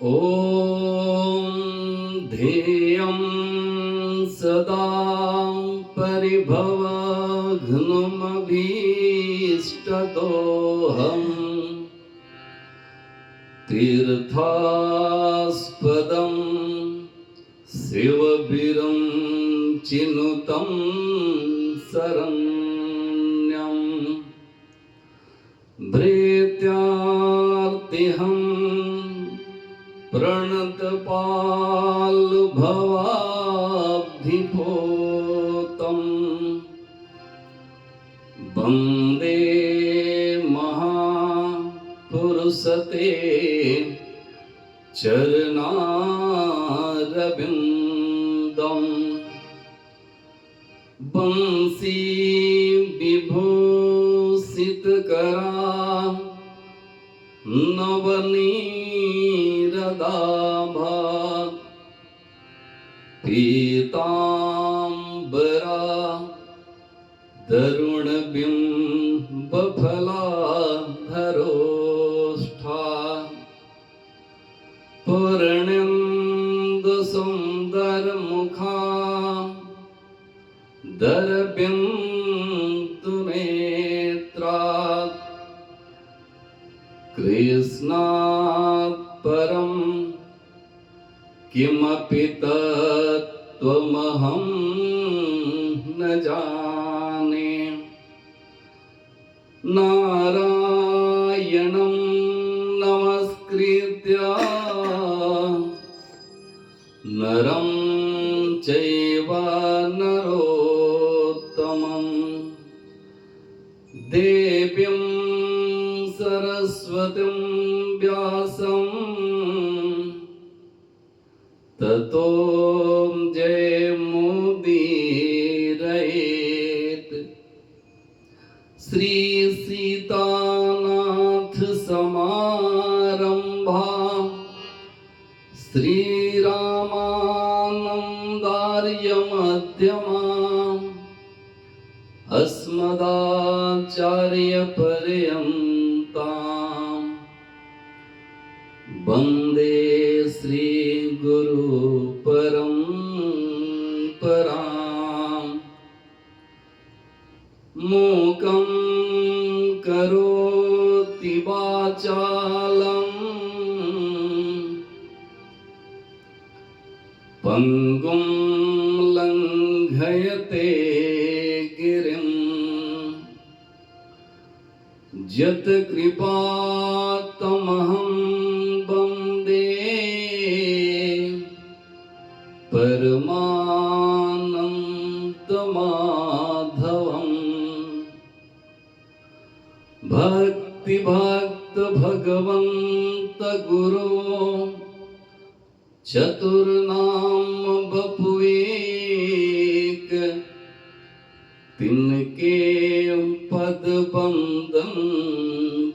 ॐ ध्येयं सदा परिभवघ्नमभीष्टदोहम् तीर्थास्पदं शिववीरं चिनुतं शरण्यं भृत्यार्तिहं प्रणतपाल्भवाब्धिपोतं वन्दे महापुरुषते चरणारविन्दम् बंसी विभूषितकरा नवनीरदाभा पीताम्बरा तरुणबिम्बफलाधरोष्ठा पूर्णेन्दुसुन्दरमुखा दरबिन्दुनेत्रा कृष्णात् परं किमपि तत्त्वमहं न जाने नारायणं नमस्कृत्य नरं चैव नरोत्तमं देवीं सरस्वतीं व्यासं ततो जयमुदीरयेत् श्री सीतानाथ समारंभा श्रीरामानन्दार्य मध्यमा अस्मदाचार्यपर्यन्तां वन्दे श्रीगुरुपरम्पराम् मूकं करोति वाचालं पङ्गुं लङ्घयते गिरिं यत्कृपातमहं वन्दे परमानन्दमाधवम् भक्तिभक्त भगवन्त गुरो चतुर्नाम बपुएक तिनके पद बंदन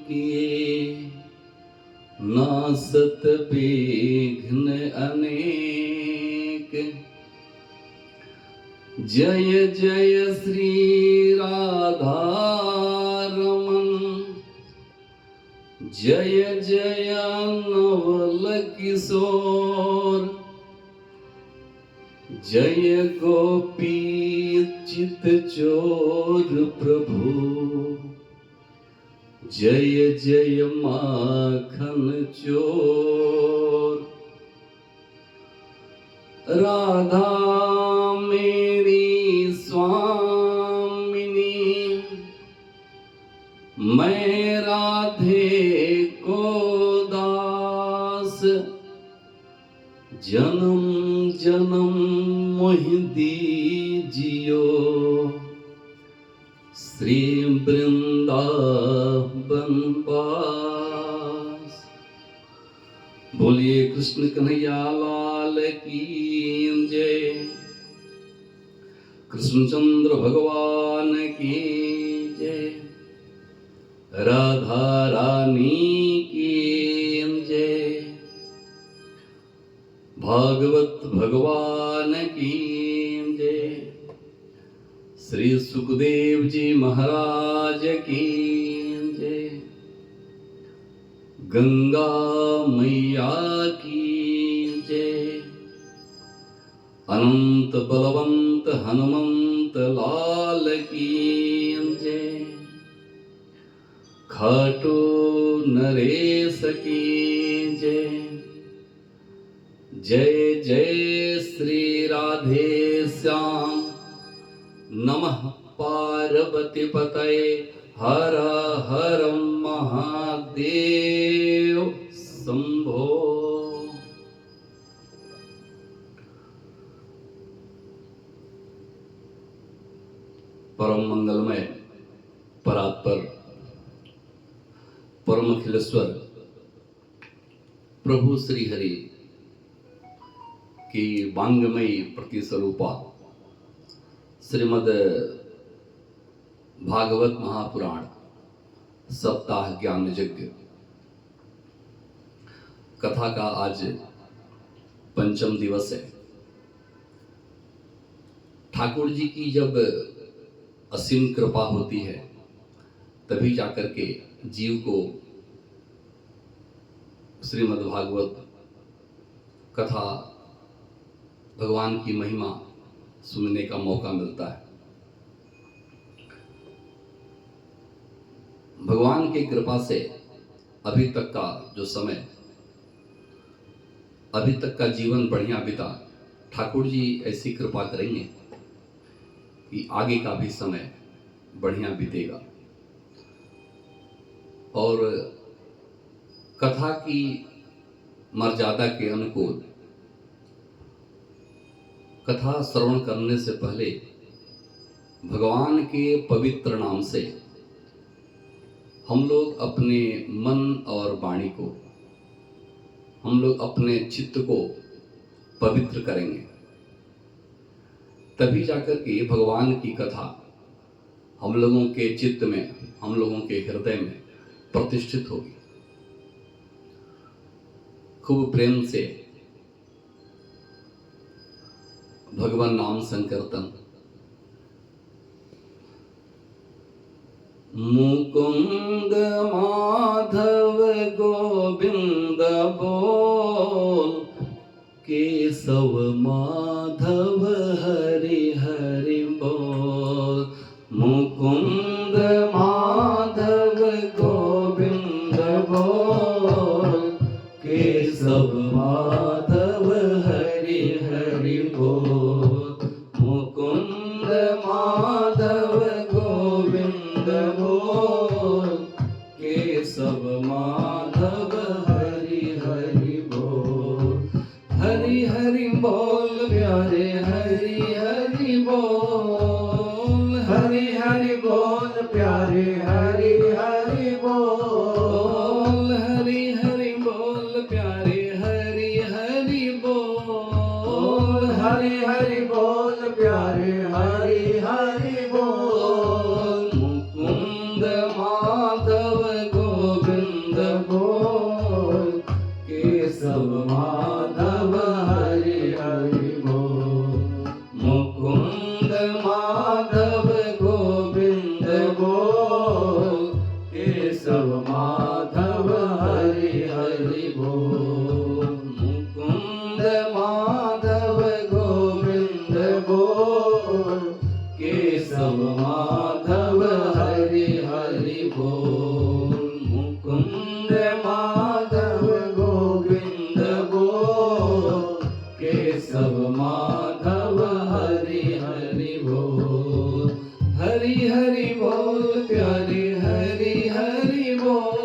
किए नासत विघ्न अनेक जय जय श्री राधारमण जय जय नवल किशोर जय गोपी चित चोर प्रभु जय जय माखन चोर राधा मेरी स्वामिनी मैं राधे को दास जन्म जन्म मोहि दीजियो श्री वृंदावन वास। बोलिए कृष्ण कन्हैया लाल की जय। कृष्णचंद्र भगवान की जय। राधा रानी की जय। भागवत भगवान की जय। श्री सुखदेव जी महाराज की जय। गंगा मैया की अनंत बलवंत हनुमंत लाल की जय। खाटू नरेश की जय। जय जय श्री राधे श्याम। नमः पार्वती पतये हर हर महादेव शंभो। परम मंगलमय परात्पर परम अखिलेश्वर प्रभु श्री हरि की वांगमयी प्रतिस्वरूपा श्रीमद् भागवत महापुराण सप्ताह ज्ञान यज्ञ कथा का आज पंचम दिवस है। ठाकुर जी की जब असीम कृपा होती है तभी जाकर के जीव को श्रीमद् भागवत कथा भगवान की महिमा सुनने का मौका मिलता है। भगवान की कृपा से अभी तक का जो समय, अभी तक का जीवन बढ़िया बीता। ठाकुर जी ऐसी कृपा करेंगे कि आगे का भी समय बढ़िया बीतेगा। और कथा की मर्यादा के अनुकूल कथा श्रवण करने से पहले भगवान के पवित्र नाम से हम लोग अपने मन और वाणी को, हम लोग अपने चित्त को पवित्र करेंगे, तभी जाकर के भगवान की कथा हम लोगों के चित्त में, हम लोगों के हृदय में प्रतिष्ठित होगी। खूब प्रेम से भगवान नाम संकीर्तन। मुकुंद माधव गोविंद बोल, केशव माधव हरि हरि बोल। मुकुंद माधव गोविंद बोल, केशव माधव हरि हरि बोल। मुकुंद माधव गोविंद बोल, केशव माधव हरि हरि बोल। हरि हरि बोल प्यारे हरि हरि बोल। हरि हरि बोल प्यारे हरि हरि बोल। हरि हरि बोल प्यारे हरि हरि बोल। हरि हरि बोल प्यारे हरि हरि बोल। मुकुंद माधव गोविंद बोल, केशव माधव हरि हरि बोल। मुकुंद माधव गोविंद बोल, केशव माधव हरि हरि बोल। मुकुंद माधव गोविंद बोल, केशव माधव हरि हरि बोल। मुकुंद माधव गोविंद बोल, केशव माधव हरि हरि बोल। हरि हरि बोल प्यारे हरि हरि बोल।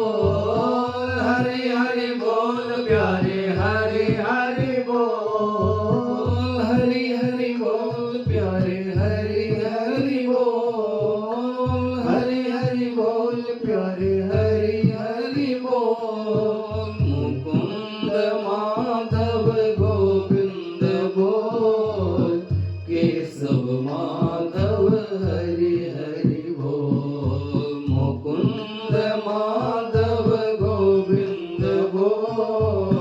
हरि हरि बोल प्यारे हरि हरि बोल। हरि हरि बोल प्यारे हरि हरि बोल। हरि हरि बोल प्यारे हरि हरि बोल। मुकुंद माधव गोविंद बोल, केशव माधव हरि हरि बोल। मुकुंद माधव गोविंद बोल,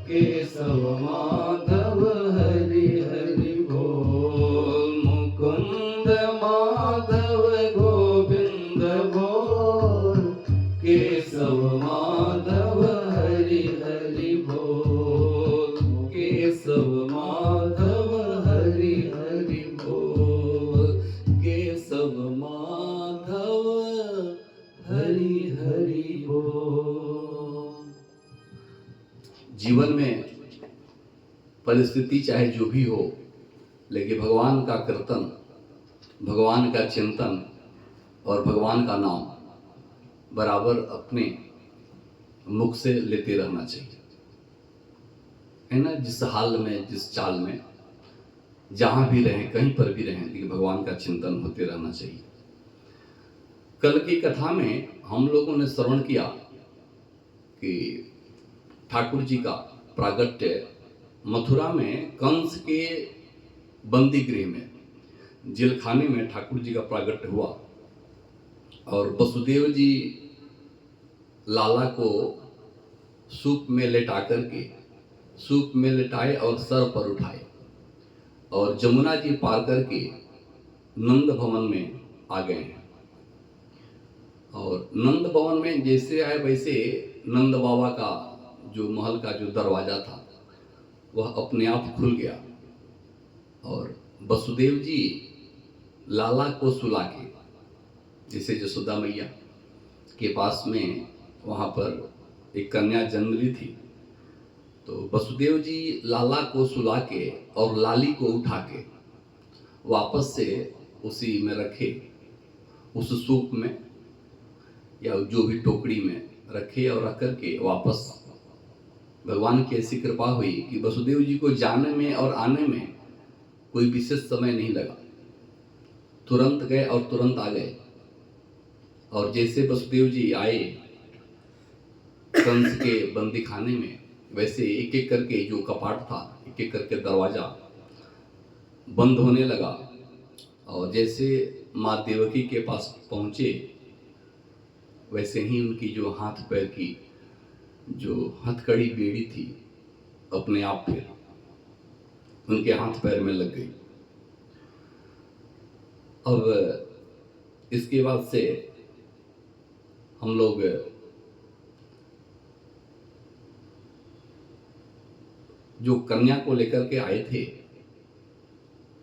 केशव माधव हरि हरि बोल। मुकुंद माधव गोविंद बोल, केशव माधव हरि हरि बोल। केशव माधव हरि जीवन में परिस्थिति चाहे जो भी हो, लेकिन भगवान का कीर्तन, भगवान का चिंतन और भगवान का नाम बराबर अपने मुख से लेते रहना चाहिए, है ना। जिस हाल में, जिस चाल में, जहां भी रहें, कहीं पर भी रहें, लेकिन भगवान का चिंतन होते रहना चाहिए। कल की कथा में हम लोगों ने श्रवण किया कि ठाकुर जी का प्रागट्य मथुरा में कंस के बंदी गृह में, जेल खाने में ठाकुर जी का प्रागट्य हुआ और वसुदेव जी लाला को सूप में लेटा करके, सूप में लेटाए और सर पर उठाए और जमुना जी पार करके नंद भवन में आ गए हैं। और नंद भवन में जैसे आए वैसे नंद बाबा का जो महल का जो दरवाजा था वह अपने आप खुल गया और वसुदेव जी लाला को सुला के, जैसे जसोदा मैया के पास में वहाँ पर एक कन्या जन्म ली थी, तो वसुदेव जी लाला को सुला के और लाली को उठा के वापस से उसी में रखे, उस सूप में या जो भी टोकरी में रखे और रख करके वापस, भगवान की ऐसी कृपा हुई कि वसुदेव जी को जाने में और आने में कोई विशेष समय नहीं लगा, तुरंत गए और तुरंत आ गए। और जैसे वसुदेव जी आए कंस के बंदी खाने में, वैसे एक एक करके जो कपाट था, एक एक करके दरवाजा बंद होने लगा और जैसे माँ देवकी के पास पहुंचे वैसे ही उनकी जो हाथ पैर की जो हथकड़ी बेड़ी थी अपने आप फिर उनके हाथ पैर में लग गई। अब इसके बाद से हम लोग जो कन्या को लेकर के आए थे,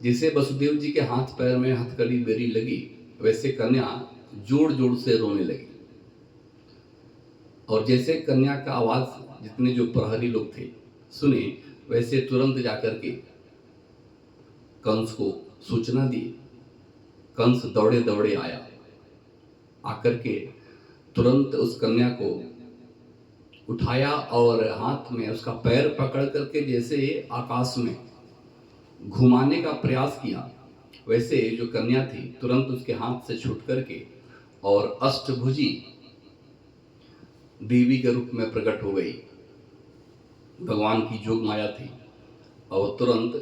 जैसे वसुदेव जी के हाथ पैर में हथकड़ी बेड़ी लगी वैसे कन्या जोर जोर से रोने लगी और जैसे कन्या का आवाज जितने जो प्रहरी लोग थे सुने, वैसे तुरंत जाकर के कंस को सूचना दी। कंस दौड़े दौड़े आया, आकर के तुरंत उस कन्या को उठाया और हाथ में उसका पैर पकड़ करके जैसे आकाश में घुमाने का प्रयास किया, वैसे जो कन्या थी तुरंत उसके हाथ से छूट करके और अष्टभुजी देवी के रूप में प्रकट हो गई। भगवान की जोग माया थी और तुरंत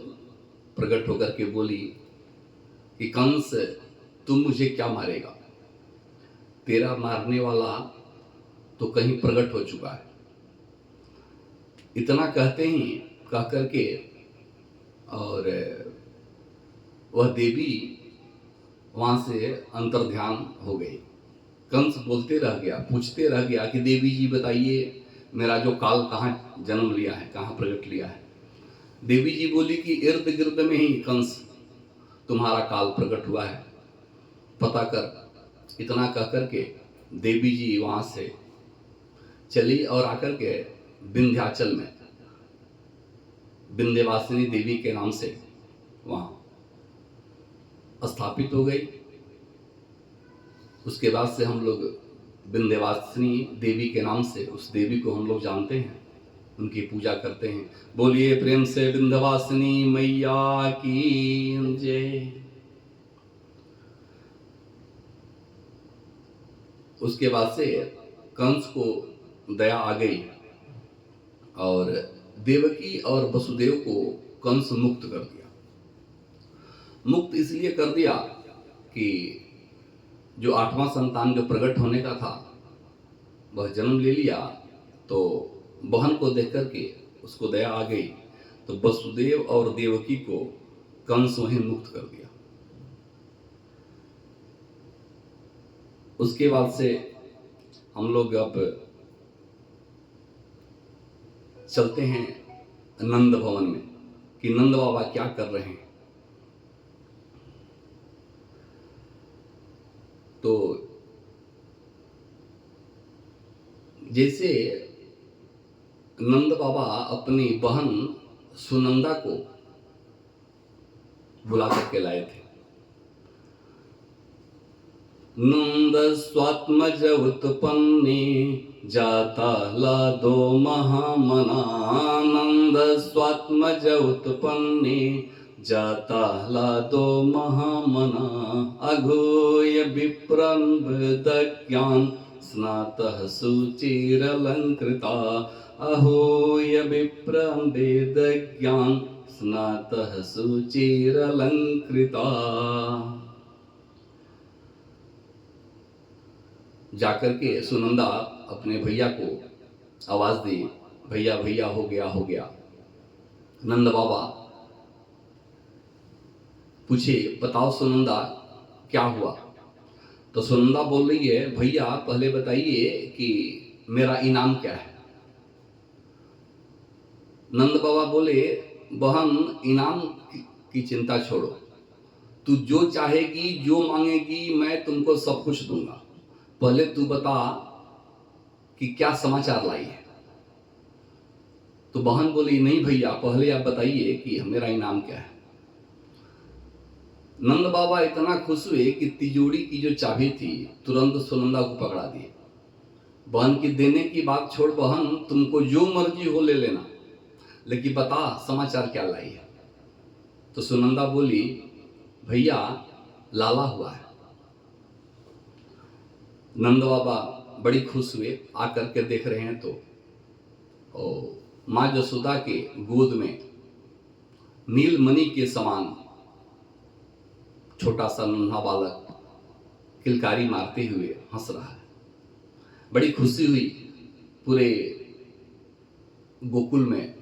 प्रकट होकर के बोली कि कंस तुम मुझे क्या मारेगा, तेरा मारने वाला तो कहीं प्रकट हो चुका है। इतना कहते ही कह करके और वह देवी वहां से अंतर्ध्यान हो गई। कंस बोलते रह गया, पूछते रह गया कि देवी जी बताइए मेरा जो काल कहाँ जन्म लिया है, कहाँ प्रकट लिया है। देवी जी बोली कि इर्द गिर्द में ही कंस तुम्हारा काल प्रकट हुआ है, पता कर। इतना कह करके देवी जी वहां से चली और आकर के विंध्याचल में विंध्यवासिनी देवी के नाम से वहां स्थापित हो गई। उसके बाद से हम लोग विंध्यवासिनी देवी के नाम से उस देवी को हम लोग जानते हैं, उनकी पूजा करते हैं। बोलिए प्रेम से विंध्यवासिनी मैया की जय। उसके बाद से कंस को दया आ गई और देवकी और वसुदेव को कंस मुक्त कर दिया। मुक्त इसलिए कर दिया कि जो आठवां संतान जो प्रकट होने का था वह जन्म ले लिया, तो बहन को देख करके उसको दया आ गई, तो वसुदेव और देवकी को कंस वहीं मुक्त कर दिया। उसके बाद से हम लोग अब चलते हैं नंद भवन में कि नंद बाबा क्या कर रहे हैं। तो जैसे नंद बाबा अपनी बहन सुनंदा को बुला करके लाए थे। नंद स्वात्मज उत्पन्ने जाता लादो महामना। नंद स्वात्मज उत्पन्ने जाता लादो महामना। अघोय विप्रंबदज्ञान स्नातः सुचिरलंकृता। अहोय विप्रंबदज्ञान स्नातः सुचिरलंकृता। जाकर के सुनंदा अपने भैया को आवाज दी, भैया भैया हो गया हो गया। नंद बाबा पूछे, बताओ सुनंदा क्या हुआ? तो सुनंदा बोल रही है, भैया पहले बताइए कि मेरा इनाम क्या है। नंद बाबा बोले, बहन इनाम की चिंता छोड़ो, तू जो चाहेगी जो मांगेगी मैं तुमको सब कुछ दूंगा। पहले तू बता कि क्या समाचार लाई है। तो बहन बोली, नहीं भैया पहले आप बताइए कि मेरा इनाम क्या है। नंद बाबा इतना खुश हुए कि तिजोरी की जो चाबी थी तुरंत सुनंदा को पकड़ा दी। बहन की देने की बात छोड़, बहन तुमको जो मर्जी हो ले लेना, लेकिन बता समाचार क्या लाई है। तो सुनंदा बोली, भैया लाला हुआ है। नंद बाबा बड़ी खुश हुए, आकर के देख रहे हैं तो माँ जसोदा के गोद में नीलमणि के समान छोटा सा नन्हा बालक किलकारी मारते हुए हंस रहा है। बड़ी खुशी हुई पूरे गोकुल में।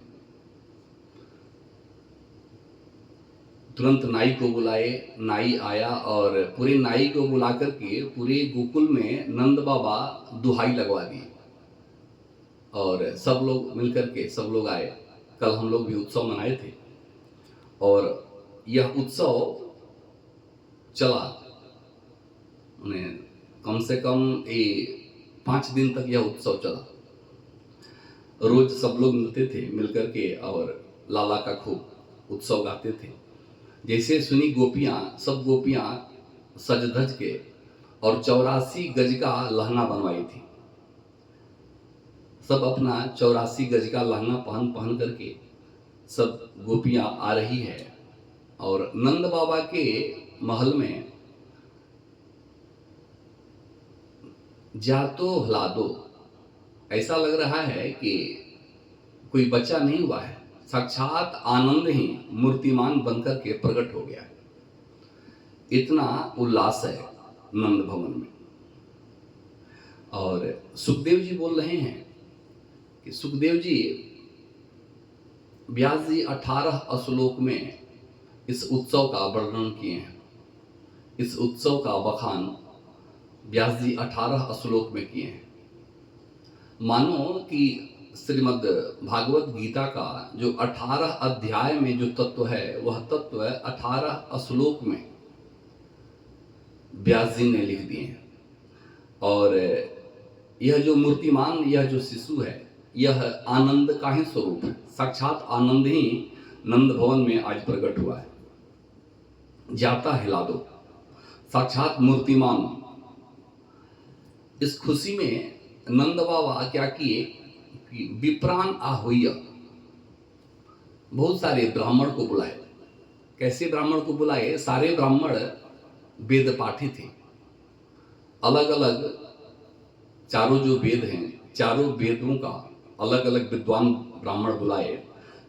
तुरंत नाई को बुलाए, नाई आया और पूरे नाई को बुलाकर के पूरे गोकुल में नंद बाबा दुहाई लगवा दी और सब लोग मिलकर के सब लोग आए। कल हम लोग भी उत्सव मनाए थे और यह उत्सव चला, उन्हें कम से कम 5 दिन तक यह उत्सव चला। रोज सब लोग मिलते थे मिलकर के और लाला का खूब उत्सव गाते थे। जैसे सुनी गोपियां, सब गोपियां सज धज के और 84 गज का लहंगा बनवाई थी। सब अपना 84 गज का लहंगा पहन करके सब गोपियां आ रही है और नंद बाबा के महल में जातो हलादो, ऐसा लग रहा है कि कोई बच्चा नहीं हुआ है, साक्षात आनंद ही मूर्तिमान बनकर के प्रकट हो गया है। इतना उल्लास है नंद भवन में। और सुखदेव जी बोल रहे हैं कि सुखदेव जी व्यास जी 18 श्लोक में इस उत्सव का वर्णन किए हैं। इस उत्सव का बखान व्यास जी 18 श्लोक में किए हैं। मानो कि श्रीमद् भागवत गीता का जो 18 अध्याय में जो तत्व है वह तत्व 18 श्लोक में व्यास जी ने लिख दिए हैं। और यह जो मूर्तिमान, यह जो शिशु है, यह आनंद का ही स्वरूप है। साक्षात आनंद ही नंद भवन में आज प्रकट हुआ है। जाता हिला दो, साक्षात मूर्तिमान। इस खुशी में नंद बाबा क्या किए कि विप्रान आहुय, बहुत सारे ब्राह्मण को बुलाए। कैसे ब्राह्मण को बुलाए? सारे ब्राह्मण वेद पाठी थे। अलग अलग चारों जो वेद हैं, चारों वेदों का अलग अलग विद्वान ब्राह्मण बुलाए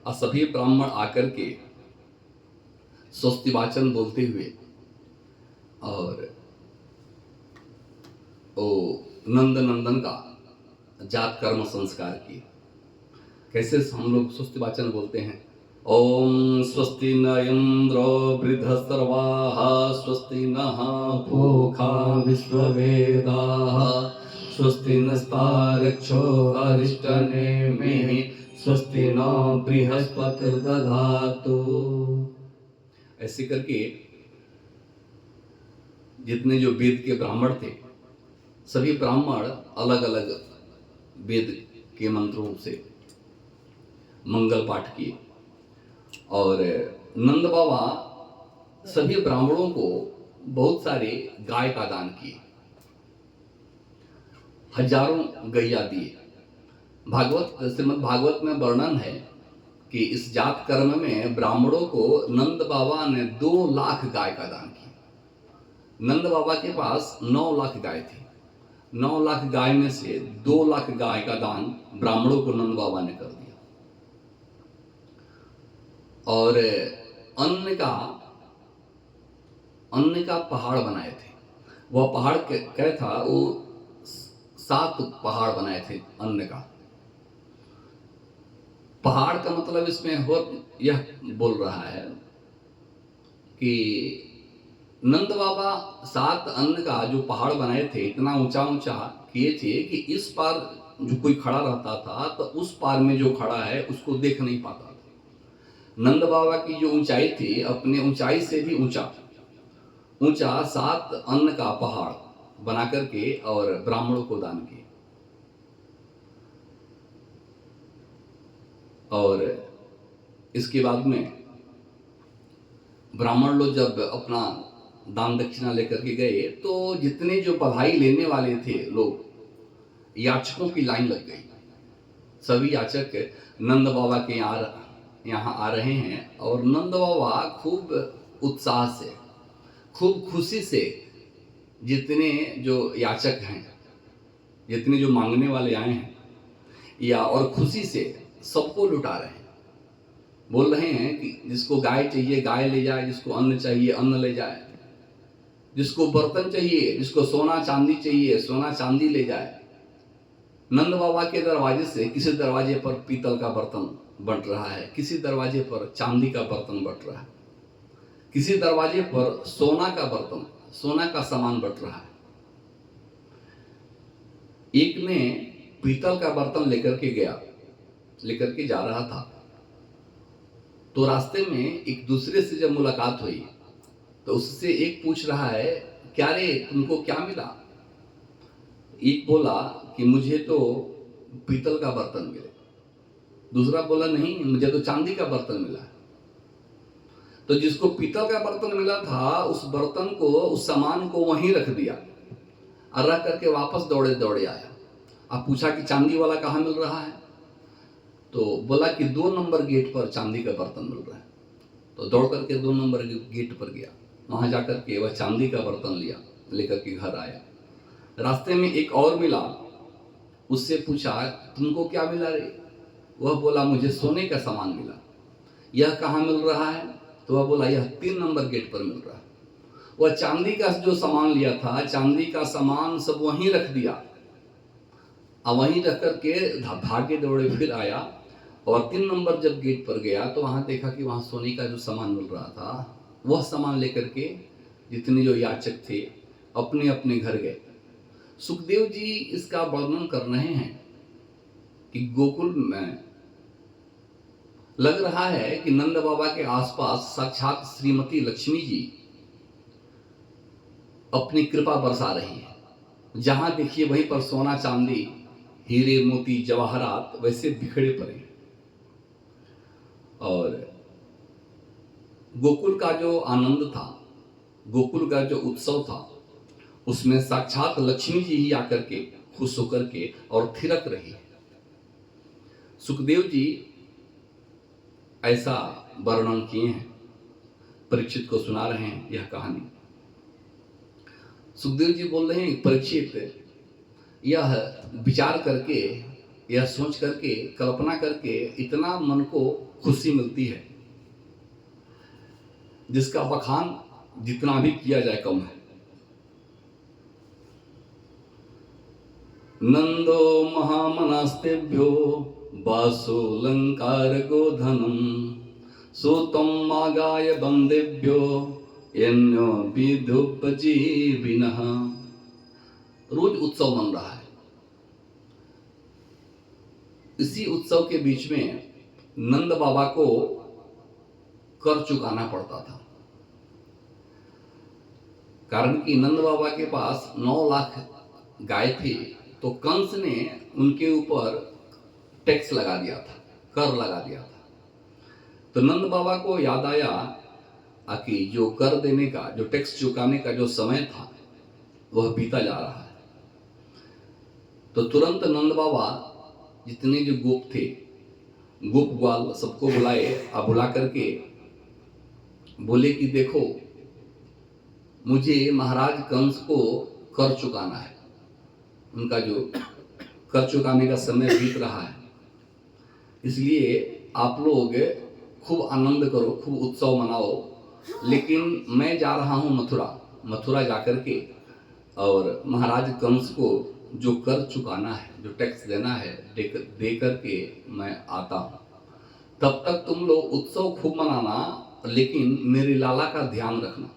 और सभी ब्राह्मण आकर के स्वस्तिवाचन बोलते हुए और नंद नंदन का जात कर्म संस्कार किए। कैसे हम लोग स्वस्तिवाचन बोलते हैं? ओम स्वस्ति न इंद्रो वृद्धस्तर्वाः स्वस्ति नः पूषा विश्ववेदाः स्वस्ति नस्तार्क्ष्यो अरिष्टनेमिः स्वस्ति न बृहस्पतिर्दधातु। ऐसे करके जितने जो वेद के ब्राह्मण थे, सभी ब्राह्मण अलग अलग वेद के मंत्रों से मंगल पाठ किए और नंद बाबा सभी ब्राह्मणों को बहुत सारे गाय का दान किए, हजारों गैया दिए। श्रीमद् भागवत में वर्णन है कि इस जात कर्म में ब्राह्मणों को नंद बाबा ने 2 लाख गाय का दान किया। नंद बाबा के पास 9 लाख गाय थी। 9 लाख गाय में से 2 लाख गाय का दान ब्राह्मणों को नंद बाबा ने कर दिया। और अन्न का पहाड़ बनाए थे। वह पहाड़ क्या था, वो 7 पहाड़ बनाए थे अन्न का। पहाड़ का मतलब इसमें हो यह बोल रहा है कि नंद बाबा 7 अन्न का जो पहाड़ बनाए थे, इतना ऊंचा ऊंचा किए थे कि इस पार जो कोई खड़ा रहता था तो उस पार में जो खड़ा है उसको देख नहीं पाता था। नंद बाबा की जो ऊंचाई थी, अपने ऊंचाई से भी ऊंचा 7 अन्न का पहाड़ बना करके और ब्राह्मणों को दान किए। और इसके बाद में ब्राह्मण लोग जब अपना दान दक्षिणा लेकर के गए तो जितने जो बधाई लेने वाले थे लोग, याचकों की लाइन लग गई। सभी याचक नंद बाबा के यहाँ आ रहे हैं और नंद बाबा खूब उत्साह से, खूब खुशी से जितने जो याचक हैं, जितने जो मांगने वाले आए हैं, या और खुशी से सबको लुटा रहे हैं। बोल रहे हैं कि जिसको गाय चाहिए गाय ले जाए, जिसको अन्न चाहिए अन्न ले जाए, जिसको बर्तन चाहिए, जिसको सोना चांदी चाहिए सोना चांदी ले जाए। नंद बाबा के दरवाजे से किसी दरवाजे पर पीतल का बर्तन बंट रहा है, किसी दरवाजे पर चांदी का बर्तन बंट रहा है, किसी दरवाजे पर सोना का बर्तन, सोना का सामान बंट रहा है। एक ने पीतल का बर्तन लेकर के जा रहा था, तो रास्ते में एक दूसरे से जब मुलाकात हुई तो उससे एक पूछ रहा है, क्या रे तुमको क्या मिला? एक बोला कि मुझे तो पीतल का बर्तन मिले। दूसरा बोला नहीं, मुझे तो चांदी का बर्तन मिला। तो जिसको पीतल का बर्तन मिला था उस बर्तन को, उस सामान को वहीं रख दिया और रख करके वापस दौड़े दौड़े आया। अब पूछा कि चांदी वाला कहाँ मिल रहा है? तो बोला कि 2 नंबर गेट पर चांदी का बर्तन मिल रहा है। तो दौड़ करके 2 नंबर गेट पर गया, वहां जाकर के वह चांदी का बर्तन लेकर के घर आया। रास्ते में एक और मिला, उससे पूछा तुमको क्या मिला रे? वह बोला मुझे सोने का सामान मिला। यह कहाँ मिल रहा है? तो वह बोला यह 3 नंबर गेट पर मिल रहा है। वह चांदी का जो सामान लिया था, चांदी का सामान सब वहीं रख दिया और वहीं रख करके भागे दौड़े फिर आया और 3 नंबर जब गेट पर गया तो वहां देखा कि वहां सोने का जो सामान मिल रहा था, वह सामान लेकर के जितने जो याचक थे अपने अपने घर गए। सुखदेव जी इसका वर्णन कर रहे हैं कि गोकुल में लग रहा है कि नंद बाबा के आसपास साक्षात श्रीमती लक्ष्मी जी अपनी कृपा बरसा रही है। जहां देखिए वहीं पर सोना चांदी, हीरे मोती जवाहरात वैसे बिखरे पड़े। और गोकुल का जो आनंद था, गोकुल का जो उत्सव था, उसमें साक्षात लक्ष्मी जी ही आकर के खुश होकर के और थिरक रही है। सुखदेव जी ऐसा वर्णन किए हैं, परीक्षित को सुना रहे हैं यह कहानी। सुखदेव जी बोल रहे हैं परीक्षित, यह विचार करके, यह सोच करके, कल्पना करके इतना मन को खुशी मिलती है जिसका बखान जितना भी किया जाए कम है। नंदो महामनास्तेभ्यो वासो लंकार गोधनम सोतम आगाय बंदेभ्यो यन्यो विधुपजीविनः। रोज उत्सव मन रहा है। इसी उत्सव के बीच में नंद बाबा को कर चुकाना पड़ता था, कारण कि नंद बाबा के पास 9 लाख गाय थी, तो कंस ने उनके ऊपर टैक्स लगा दिया था। कर लगा दिया था। तो नंद बाबा को याद आया कि जो कर देने का, जो टैक्स चुकाने का जो समय था वह बीता जा रहा है। तो तुरंत नंद बाबा जितने जो गोप थे, गोप ग्वाल सबको बुलाए और बुला करके बोले कि देखो, मुझे महाराज कंस को कर चुकाना है। उनका जो कर चुकाने का समय बीत रहा है, इसलिए आप लोग खूब आनंद करो, खूब उत्सव मनाओ। लेकिन मैं जा रहा हूँ मथुरा जाकर के और महाराज कंस को जो कर चुकाना है, जो टैक्स देना है, दे करके मैं आता हूँ। तब तक तुम लोग उत्सव खूब मनाना, लेकिन मेरी लाला का ध्यान रखना।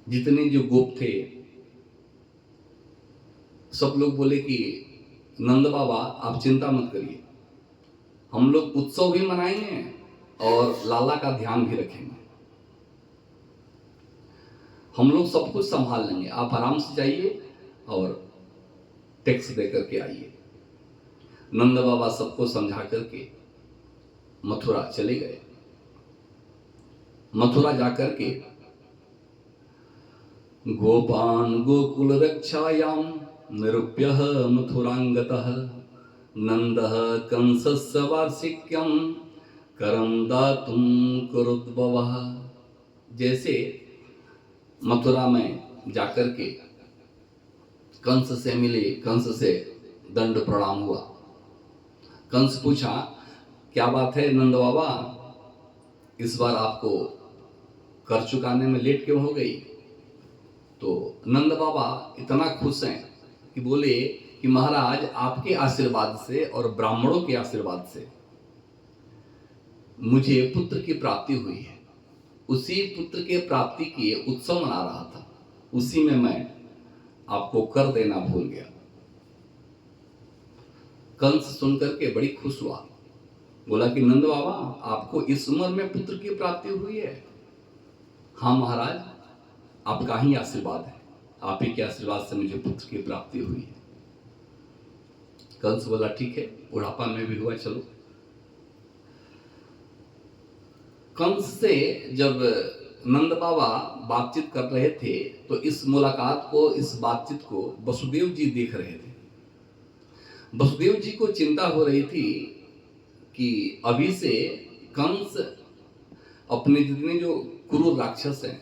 जितने जो गोप थे सब लोग बोले कि नंद बाबा आप चिंता मत करिए, हम लोग उत्सव भी मनाएंगे और लाला का ध्यान भी रखेंगे, हम लोग सब कुछ संभाल लेंगे, आप आराम से जाइए और टैक्स दे करके आइए। नंद बाबा सबको समझा करके मथुरा चले गए। मथुरा जाकर के गोपान गोकुल रक्षायाम निरूप्य मथुरांगतः नंदः कंसस्य वार्षिक्यम करम दातुम कुरुद्भवः। जैसे मथुरा में जाकर के कंस से मिले, कंस से दंड प्रणाम हुआ। कंस पूछा, क्या बात है नंद बाबा, इस बार आपको कर चुकाने में लेट क्यों हो गई? तो नंद बाबा इतना खुश हैं कि बोले कि महाराज आपके आशीर्वाद से और ब्राह्मणों के आशीर्वाद से मुझे पुत्र की प्राप्ति हुई है। उसी पुत्र के प्राप्ति की उत्सव मना रहा था, उसी में मैं आपको कर देना भूल गया। कंस सुनकर के बड़ी खुश हुआ, बोला कि नंद बाबा आपको इस उम्र में पुत्र की प्राप्ति हुई है? हाँ महाराज, आपका ही आशीर्वाद है, आप ही के आशीर्वाद से मुझे पुत्र की प्राप्ति हुई है। कंस बोला ठीक है, बुढ़ापा में भी हुआ, चलो। कंस से जब नंद बाबा बातचीत कर रहे थे तो इस मुलाकात को, इस बातचीत को वसुदेव जी देख रहे थे। वसुदेव जी को चिंता हो रही थी कि अभी से कंस अपने जितने जो क्रूर राक्षस हैं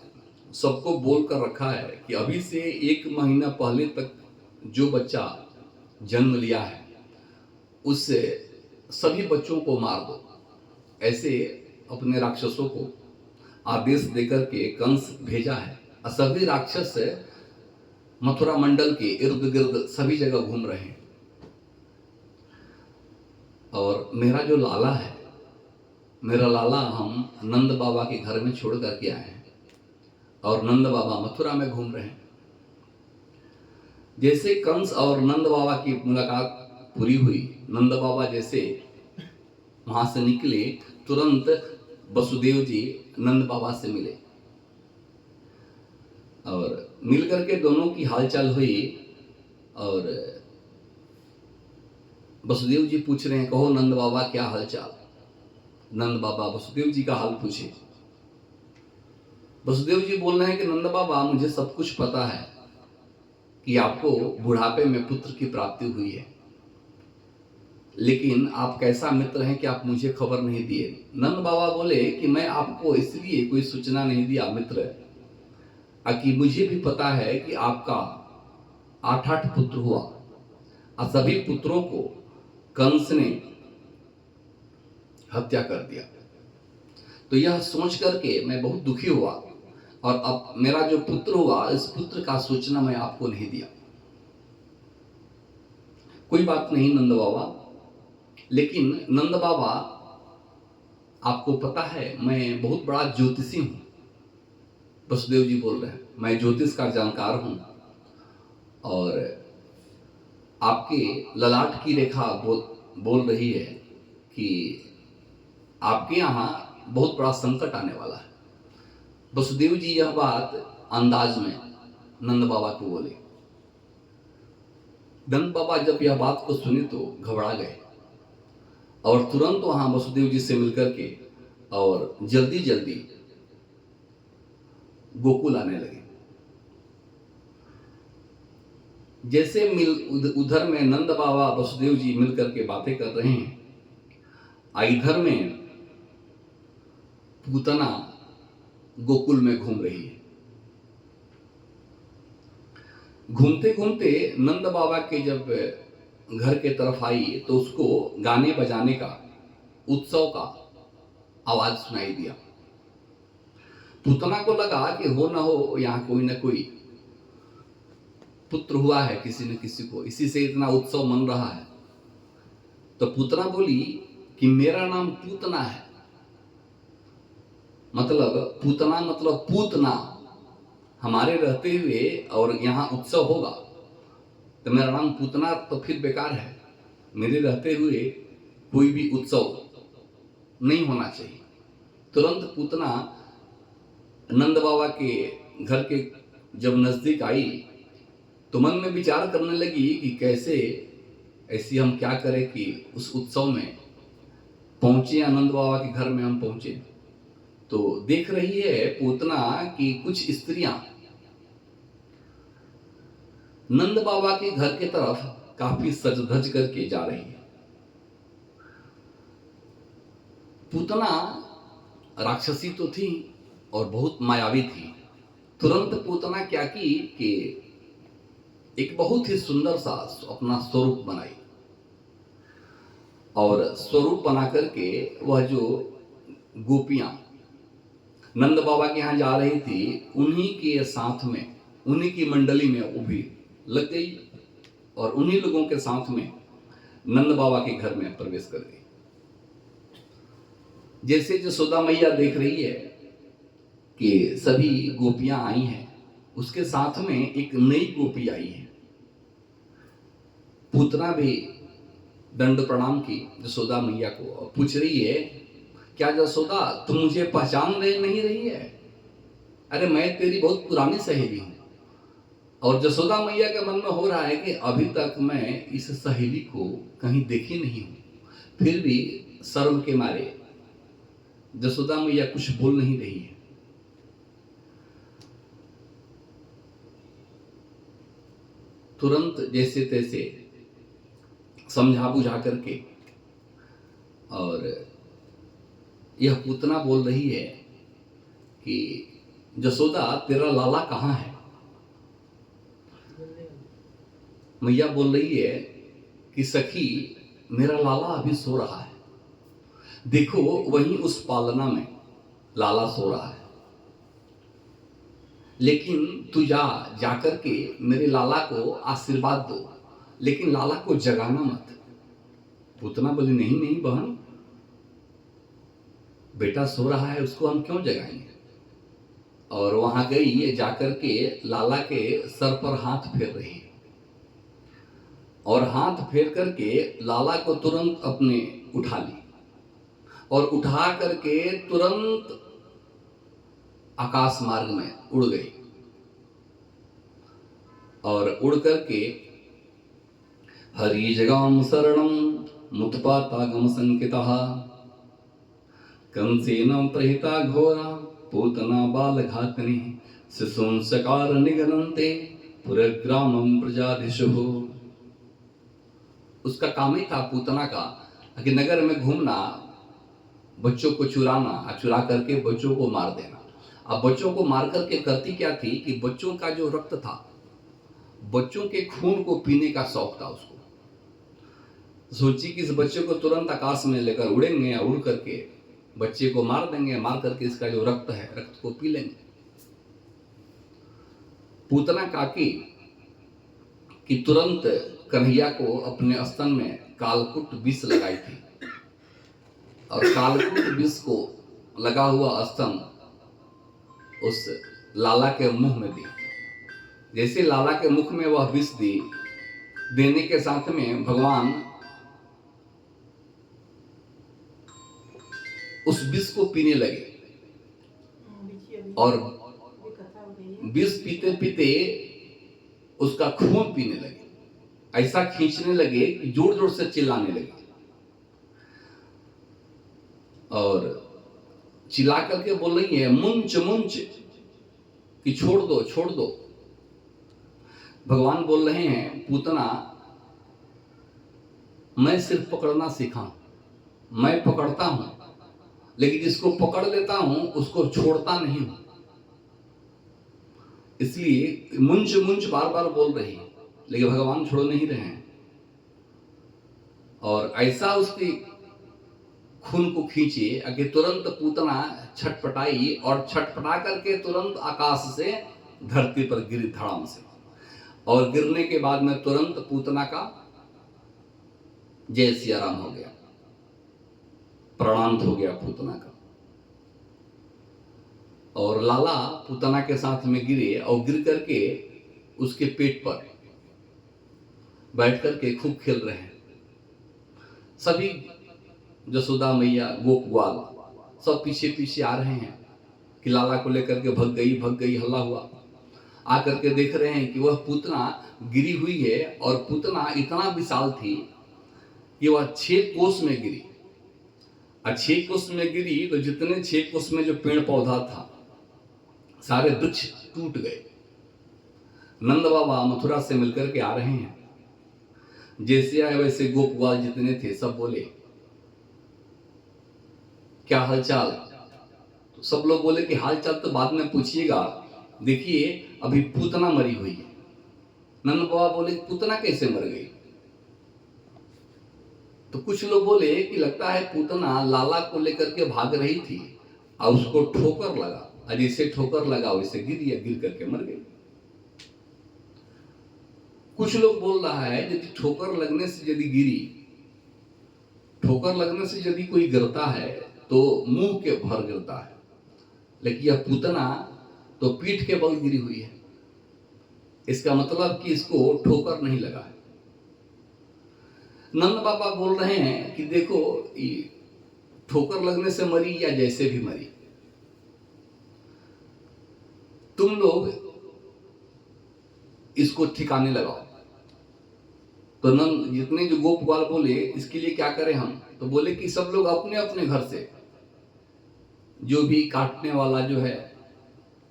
सबको बोल कर रखा है कि अभी से 1 महीना पहले तक जो बच्चा जन्म लिया है उससे सभी बच्चों को मार दो। ऐसे अपने राक्षसों को आदेश देकर के कंस भेजा है। सभी राक्षस मथुरा मंडल के इर्द गिर्द सभी जगह घूम रहे हैं और मेरा जो लाला है, मेरा लाला हम नंद बाबा के घर में छोड़ करके आए हैं और नंद बाबा मथुरा में घूम रहे हैं। जैसे कंस और नंद बाबा की मुलाकात पूरी हुई, नंद बाबा जैसे वहां से निकले, तुरंत वसुदेव जी नंद बाबा से मिले और मिलकर के दोनों की हालचाल हुई और वसुदेव जी पूछ रहे हैं, कहो नंद बाबा क्या हालचाल? नंद बाबा वसुदेव जी का हाल पूछे। वसुदेव जी बोल रहे हैं कि नंद बाबा मुझे सब कुछ पता है कि आपको बुढ़ापे में पुत्र की प्राप्ति हुई है, लेकिन आप कैसा मित्र हैं कि आप मुझे खबर नहीं दिए। नंद बाबा बोले कि मैं आपको इसलिए कोई सूचना नहीं दिया मित्र कि मुझे भी पता है कि आपका 8 पुत्र हुआ और सभी पुत्रों को कंस ने हत्या कर दिया। तो यह सोच करके मैं बहुत दुखी हुआ और अब मेरा जो पुत्र हुआ, इस पुत्र का सूचना मैं आपको नहीं दिया। कोई बात नहीं नंद बाबा, लेकिन नंद बाबा आपको पता है मैं बहुत बड़ा ज्योतिषी हूं। वसुदेव जी बोल रहे हैं, मैं ज्योतिष का जानकार हूं और आपके ललाट की रेखा बोल रही है कि आपके यहाँ बहुत बड़ा संकट आने वाला है। वसुदेव जी यह बात अंदाज में नंद बाबा को बोले। नंद बाबा जब यह बात को सुने तो घबरा गए और तुरंत वहां वसुदेव जी से मिलकर के और जल्दी जल्दी गोकुल आने लगे। जैसे उधर में नंद बाबा वसुदेव जी मिलकर के बातें कर रहे हैं, इधर में पूतना गोकुल में घूम रही है। घूमते घूमते नंद बाबा के जब घर के तरफ आई तो उसको गाने बजाने का, उत्सव का आवाज सुनाई दिया। पूतना को लगा कि हो ना हो यहाँ कोई ना कोई पुत्र हुआ है किसी न किसी को, इसी से इतना उत्सव मन रहा है। तो पूतना बोली कि मेरा नाम पूतना है, मतलब पूतना मतलब पूतना, हमारे रहते हुए और यहाँ उत्सव होगा तो मेरा नाम पूतना तो फिर बेकार है। मेरे रहते हुए कोई भी उत्सव नहीं होना चाहिए। तुरंत पूतना नंद बाबा के घर के जब नजदीक आई तो मन में विचार करने लगी कि कैसे ऐसी हम क्या करें कि उस उत्सव में पहुंचे, आनंद बाबा के घर में हम पहुंचे। तो देख रही है पूतना कि कुछ स्त्रियां नंद बाबा के घर के तरफ काफी सज धज करके जा रही है। पूतना राक्षसी तो थी और बहुत मायावी थी। तुरंत पूतना क्या की कि एक बहुत ही सुंदर सा अपना स्वरूप बनाई और स्वरूप बना करके वह जो गोपियां नंद बाबा के यहाँ जा रही थी उन्हीं के साथ में, उन्हीं की मंडली में वो भी लग गई और उन्हीं लोगों के साथ में नंद बाबा के घर में प्रवेश कर गई। जैसे जसोदा मैया देख रही है कि सभी गोपियां आई हैं, उसके साथ में एक नई गोपी आई है। पूतना भी दंड प्रणाम की जसोदा मैया को और पूछ रही है, क्या जसोदा तुम मुझे पहचान नहीं रही है? अरे मैं तेरी बहुत पुरानी सहेली हूं। और जसोदा मैया के मन में हो रहा है कि अभी तक मैं इस सहेली को कहीं देखी नहीं हूं, फिर भी शर्म के मारे जसोदा मैया कुछ बोल नहीं रही है। तुरंत जैसे तैसे समझा बुझा करके और यह पूतना बोल रही है कि जसोदा तेरा लाला कहाँ है? मैया बोल रही है कि सखी मेरा लाला अभी सो रहा है, देखो वहीं उस पालना में लाला सो रहा है, लेकिन तू जाकर के मेरे लाला को आशीर्वाद दो, लेकिन लाला को जगाना मत। पूतना बोली नहीं नहीं बहन, बेटा सो रहा है उसको हम क्यों जगाएंगे। और वहां गई, जाकर के लाला के सर पर हाथ फेर रही है और हाथ फेर करके लाला को तुरंत अपने उठा ली और उठा करके तुरंत आकाश मार्ग में उड़ गई और उड़ करके हरि जगाम शरणम मुत्पातागम संकितः कंसेन प्रहिता घोरा पूतना बालघातनि शिशुंसकार निगनन्ते पुरग्रामं प्रजाधीशुः। उसका काम ही था पूतना का कि नगर में घूमना, बच्चों को चुराना, चुरा करके बच्चों को मार देना। अब बच्चों को मार करके करती क्या थी कि बच्चों का जो रक्त था, बच्चों के खून को पीने का शौक था उसको। सोची कि इस बच्चे को तुरंत आकाश में लेकर उड़ेंगे या उड़ करके बच्चे को मार देंगे, मार करके इसका जो रक्त है रक्त को पी लेंगे। पूतना काकी कि तुरंत कन्हैया को अपने स्तन में कालकुट विष लगाई थी और कालकुट विष को लगा हुआ स्तन उस लाला के मुंह में दी। जैसे लाला के मुख में वह विष दी, देने के साथ में भगवान उस विष को पीने लगे और विष पीते पीते उसका खून पीने लगे। ऐसा खींचने लगे कि जोर जोर से चिल्लाने लगे और चिल्ला करके बोल रही है मुंच मुंच कि छोड़ दो छोड़ दो। भगवान बोल रहे हैं पूतना मैं सिर्फ पकड़ना सीखा हूं, मैं पकड़ता हूं लेकिन जिसको पकड़ लेता हूं उसको छोड़ता नहीं हूं। इसलिए मुंच मुंच बार बार बोल रही है लेकिन भगवान छोड़ नहीं रहे हैं और ऐसा उसकी खून को खींचे कि तुरंत पूतना छटपटाई और छटपटा करके तुरंत आकाश से धरती पर गिरी धड़ाम से और गिरने के बाद में तुरंत पूतना का जय सिया राम हो गया, प्रणांत हो गया पूतना का। और लाला पूतना के साथ में गिरे और गिर करके उसके पेट पर बैठ करके खूब खेल रहे हैं। सभी जसोदा मैया गोप ग्वाल सब पीछे पीछे आ रहे हैं कि लाला को लेकर के भग गई हल्ला हुआ। आकर के देख रहे हैं कि वह पूतना गिरी हुई है और पूतना इतना विशाल थी कि वह 6 कोस में गिरी और 6 कोस में गिरी तो जितने 6 कोस में जो पेड़ पौधा था सारे वृक्ष टूट गए। नंद बाबा मथुरा से मिलकर के आ रहे हैं, जैसे आए वैसे गोप ग्वाल जितने थे सब बोले क्या हालचाल। तो सब लोग बोले कि हालचाल तो बाद में पूछिएगा, देखिए अभी पूतना मरी हुई है। नंद बाबा बोले पूतना कैसे मर गई। तो कुछ लोग बोले कि लगता है पूतना लाला को लेकर के भाग रही थी और उसको ठोकर लगा और जैसे ठोकर लगा वैसे गिर करके मर गई। कुछ लोग बोल रहा है यदि ठोकर लगने से यदि गिरी, ठोकर लगने से यदि कोई गिरता है तो मुंह के भर गिरता है, लेकिन यह पूतना तो पीठ के बल गिरी हुई है, इसका मतलब कि इसको ठोकर नहीं लगा है। नंद बाबा बोल रहे हैं कि देखो ठोकर लगने से मरी या जैसे भी मरी, तुम लोग इसको ठिकाने लगाओ। तो नंद जितने जो गोप ग्वाल बोले इसके लिए क्या करें हम, तो बोले कि सब लोग अपने अपने घर से जो भी काटने वाला जो है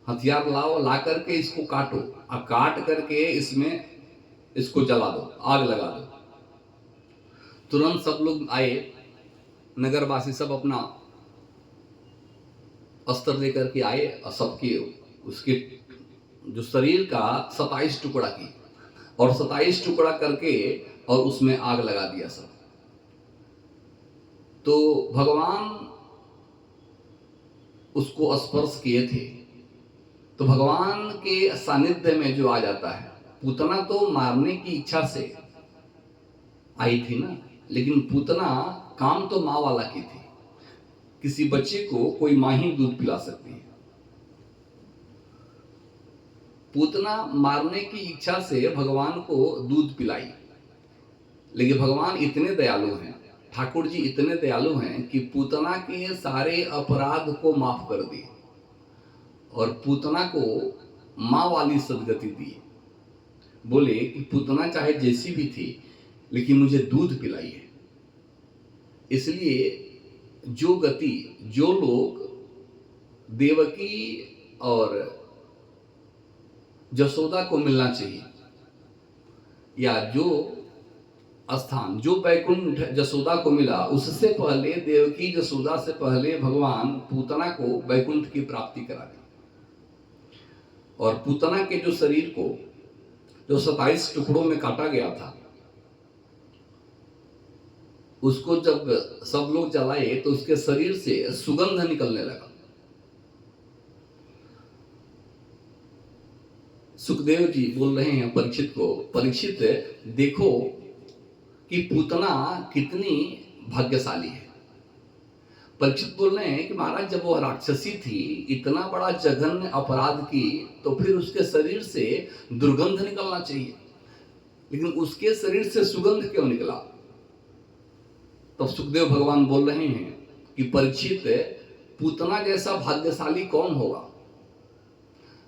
हथियार लाओ, ला करके इसको काटो और काट करके इसमें इसको जला दो, आग लगा दो। तुरंत सब लोग आए, नगरवासी सब अपना अस्त्र लेकर के आए और सबके उसके जो शरीर का 27 टुकड़ा की और 27 टुकड़ा करके और उसमें आग लगा दिया सब। तो भगवान उसको स्पर्श किए थे तो भगवान के सानिध्य में जो आ जाता है। पूतना तो मारने की इच्छा से आई थी ना, लेकिन पूतना काम तो माँ वाला की थी। किसी बच्चे को कोई माँ ही दूध पिला सकती है। पूतना मारने की इच्छा से भगवान को दूध पिलाई, लेकिन भगवान इतने दयालु हैं, ठाकुर जी इतने दयालु हैं कि पूतना के सारे अपराध को माफ कर दिए और पूतना को माँ वाली सदगति दी। बोले कि पूतना चाहे जैसी भी थी लेकिन मुझे दूध पिलाई है। इसलिए जो गति जो लोग देवकी और जसोदा को मिलना चाहिए या जो स्थान जो वैकुंठ जसोदा को मिला, उससे पहले देवकी जसोदा से पहले भगवान पूतना को वैकुंठ की प्राप्ति करा दी। और पूतना के जो शरीर को जो 27 टुकड़ों में काटा गया था उसको जब सब लोग जलाए तो उसके शरीर से सुगंध निकलने लगा। सुखदेव जी बोल रहे हैं परीक्षित को, परीक्षित देखो कि पूतना कितनी भाग्यशाली है। परीक्षित बोल रहे हैं कि महाराज जब वो राक्षसी थी, इतना बड़ा जघन्य अपराध की, तो फिर उसके शरीर से दुर्गंध निकलना चाहिए, लेकिन उसके शरीर से सुगंध क्यों निकला। तो सुखदेव भगवान बोल रहे हैं कि परीक्षित पूतना जैसा भाग्यशाली कौन होगा।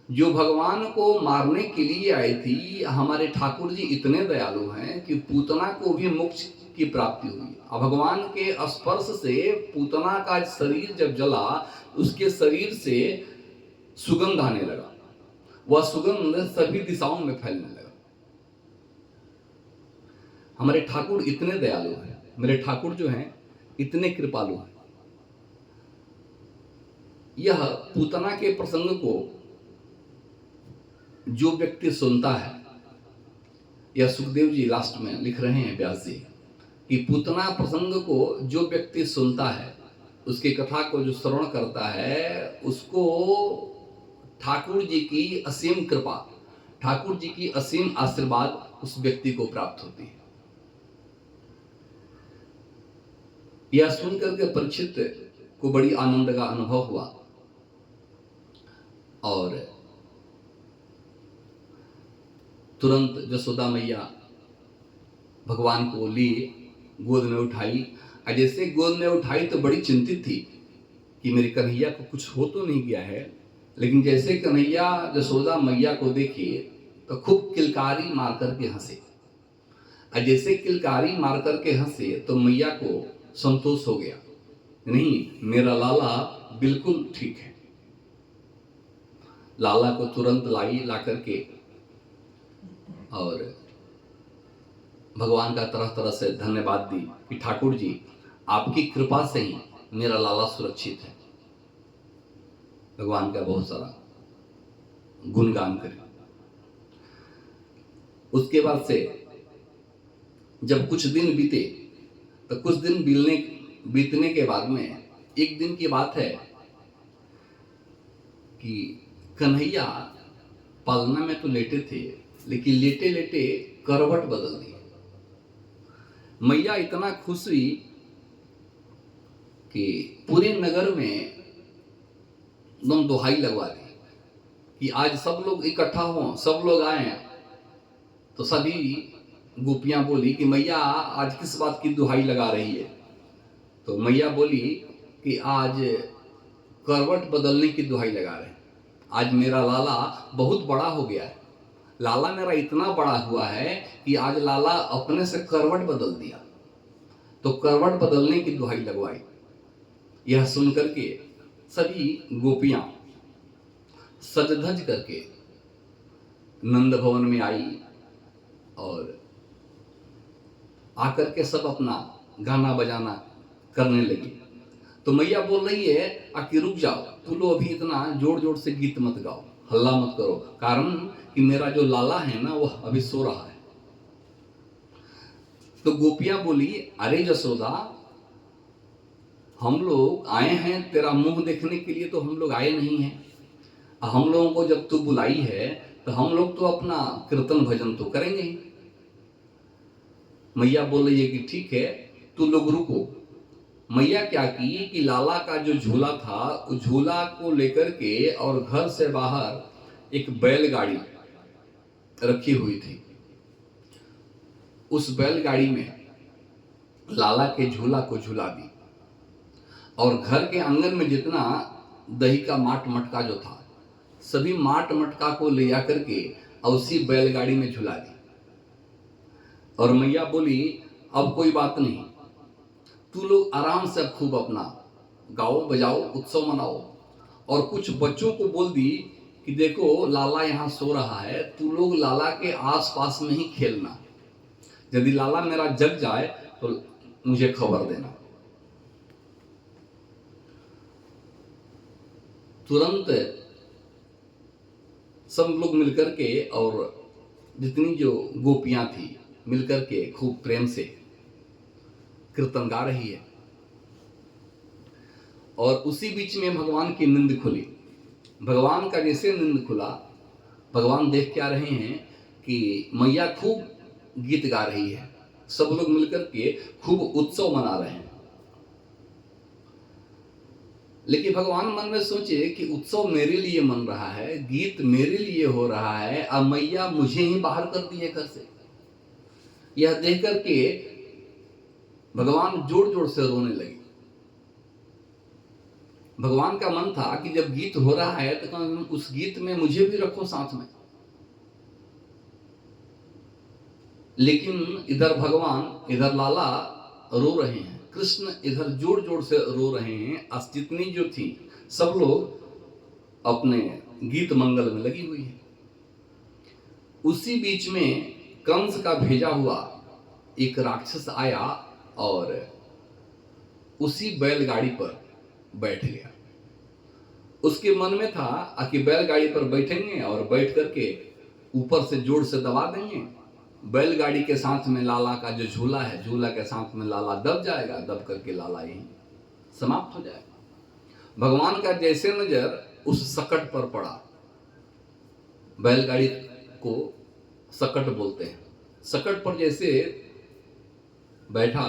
जो भगवान को मारने के लिए आई थी, हमारे ठाकुर जी इतने दयालु हैं कि पूतना को भी मोक्ष की प्राप्ति हुई। अब भगवान के स्पर्श से पूतना का शरीर जब जला, उसके शरीर से सुगंध आने लगा, वह सुगंध सभी दिशाओं में फैलने लगा। हमारे ठाकुर इतने दयालु हैं, मेरे ठाकुर जो हैं इतने कृपालु हैं। यह पूतना के प्रसंग को जो व्यक्ति सुनता है, यह सुखदेव जी लास्ट में लिख रहे हैं व्यास जी, कि पूतना प्रसंग को जो व्यक्ति सुनता है, उसकी कथा को जो श्रवण करता है, उसको ठाकुर जी की असीम कृपा, ठाकुर जी की असीम आशीर्वाद उस व्यक्ति को प्राप्त होती है। यह सुनकर के परीक्षित को बड़ी आनंद का अनुभव हुआ और तुरंत जसोदा मैया भगवान को लिए गोद में उठाई। जैसे गोद में उठाई तो बड़ी चिंतित थी कि मेरे कन्हैया को कुछ हो तो नहीं गया है, लेकिन जैसे कन्हैया जसोदा मैया को देखे तो खूब किलकारी मार करके हंसे। जैसे किलकारी मार करके हंसे तो मैया को संतोष हो गया, नहीं मेरा लाला बिल्कुल ठीक है। लाला को तुरंत ला करके और भगवान का तरह तरह से धन्यवाद दी कि ठाकुर जी आपकी कृपा से ही मेरा लाला सुरक्षित है। भगवान का बहुत सारा गुणगान करें। उसके बाद से जब कुछ दिन बीते तो कुछ दिन बीतने के बाद में एक दिन की बात है कि कन्हैया पालना में तो लेटे थे, लेकिन लेटे लेटे करवट बदल दी। मैया इतना खुश हुई कि पूरे नगर में एकदम दुहाई लगवा दी कि आज सब लोग इकट्ठा हों, सब लोग आए। तो सभी गोपियां बोली कि मैया आज किस बात की दुहाई लगा रही है? तो मैया बोली कि आज करवट बदलने की दुहाई लगा रहे हैं। आज मेरा लाला बहुत बड़ा हो गया है, लाला मेरा इतना बड़ा हुआ है कि आज लाला अपने से करवट बदल दिया, तो करवट बदलने की दुहाई लगवाई। यह सुनकर के सभी गोपियां सज धज करके नंद भवन में आई और आकर के सब अपना गाना बजाना करने लगी। तो मैया बोल रही है कि रुक जाओ, तुम लोग अभी इतना जोर जोर से गीत मत गाओ, हल्ला मत करो, कारण कि मेरा जो लाला है ना वह अभी सो रहा है। तो गोपियां बोली अरे जसोदा, हम लोग आए हैं तेरा मुंह देखने के लिए, तो हम लोग आए नहीं हैं। हम लोगों को जब तू बुलाई है तो हम लोग तो अपना कीर्तन भजन तो करेंगे ही। मैया बोल रही है कि ठीक है, तू लोग रुको। मैया क्या की कि लाला का जो झूला था उस झूला को लेकर के और घर से बाहर एक बैलगाड़ी रखी हुई थी। उस बैलगाड़ी में लाला के झूला को झूला दी और घर के आंगन में जितना दही का माट मटका जो था, सभी माट मटका को ले जाकर के और उसी बैलगाड़ी में झुला दी। और मैया बोली अब कोई बात नहीं, तू लोग आराम से खूब अपना गाओ बजाओ, उत्सव मनाओ। और कुछ बच्चों को बोल दी कि देखो लाला यहाँ सो रहा है, तू लोग लाला के आसपास में ही खेलना, यदि लाला मेरा जग जाए तो मुझे खबर देना। तुरंत सब लोग मिलकर के और जितनी जो गोपियां थी मिलकर के खूब प्रेम से कीर्तन गा रही है। और उसी बीच में भगवान की नींद खुली। भगवान का जैसे नींद खुला, भगवान देख क्या रहे हैं कि मैया खूब गीत गा रही है, सब लोग मिलकर के खूब उत्सव मना रहे हैं। लेकिन भगवान मन में सोचे कि उत्सव मेरे लिए मन रहा है, गीत मेरे लिए हो रहा है, अब मैया मुझे ही बाहर कर दी है घर से। यह देख करके भगवान जोर जोर से रोने लगे। भगवान का मन था कि जब गीत हो रहा है तो कम से कम उस गीत में मुझे भी रखो साथ में। लेकिन इधर भगवान, इधर लाला रो रहे हैं, कृष्ण इधर जोर जोर से रो रहे हैं। अस्तित्वनी जो थी सब लोग अपने गीत मंगल में लगी हुई है। उसी बीच में कंस का भेजा हुआ एक राक्षस आया और उसी बैलगाड़ी पर बैठ गया। उसके मन में था कि बैलगाड़ी पर बैठेंगे और बैठ करके ऊपर से जोर से दबा देंगे, बैलगाड़ी के साथ में लाला का जो झूला है, झूला के साथ में लाला दब जाएगा, दब करके लाला यहीं समाप्त हो जाएगा। भगवान का जैसे नजर उस सकट पर पड़ा, बैलगाड़ी को सकट बोलते हैं, सकट पर जैसे बैठा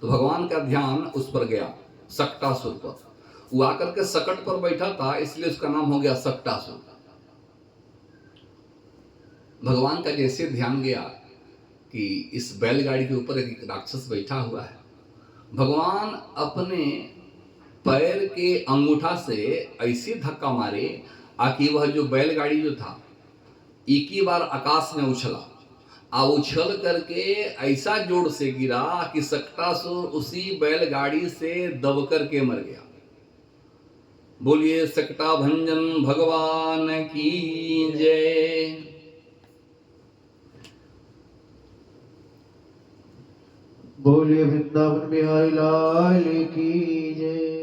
तो भगवान का ध्यान उस पर गया, सक्टासुर पर। वो आकर के सकट पर बैठा था, इसलिए उसका नाम हो गया सक्टासुर। भगवान का जैसे ध्यान गया कि इस बैलगाड़ी के ऊपर एक राक्षस बैठा हुआ है, भगवान अपने पैर के अंगूठा से ऐसे धक्का मारे कि वह जो बैलगाड़ी जो था एक ही बार आकाश में उछला, उछल करके ऐसा जोर से गिरा कि सक्टासुर उसी बैलगाड़ी से दब करके मर गया। बोलिए सक्टा भंजन भगवान की जय। बोलिए वृंदावन बिहारी लाल की जय।